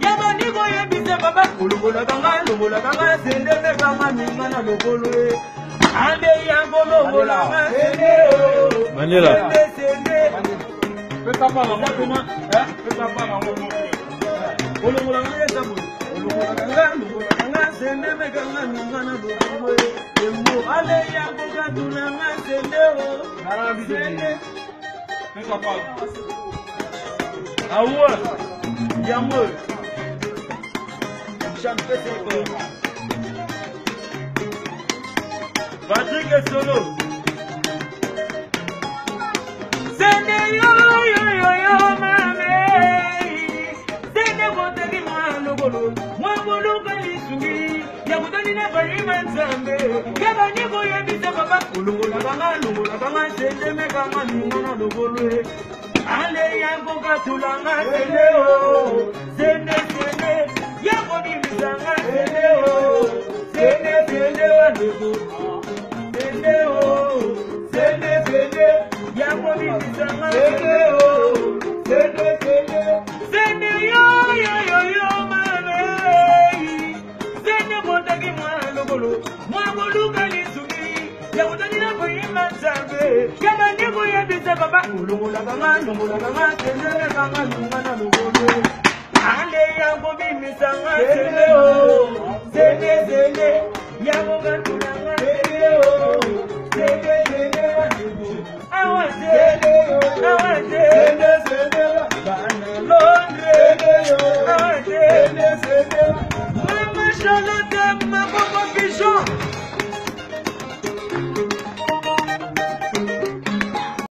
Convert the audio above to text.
Yabani boye bise baba Kulugola kanga sende me kanga mingana lokolo Ande yango logola sende Manila. Sende Pesa pala ngoma pesa pala ngoma Kulugola ngaya sabu Kulugola kanga sende me kanga mingana lokolo Emo ale yango katuna sende sende Pesa pala Awa Yamur Champete Patrick Solo Sende yo mame Sende kote mwana golo Mwabulu kalisungi Yakutani na parima nzambe Yabani boye bise baba Ulungola kanga sende me kanga mingana logolo Ale yango katulanga sende Sende Yango di misanga sende Sende wanegu Sende Yango di misanga Sende yo mame Sende montagi mwana golo Mwabulu kalisungi Yakutani na kuima zambe Yabani boye bise baba Ulungola kanga sende kanga mingana logolo Ale yango bimisanga sende yango katulanga sende awa sende bana Londres awa sende Mama Charlotte Maman Pigeon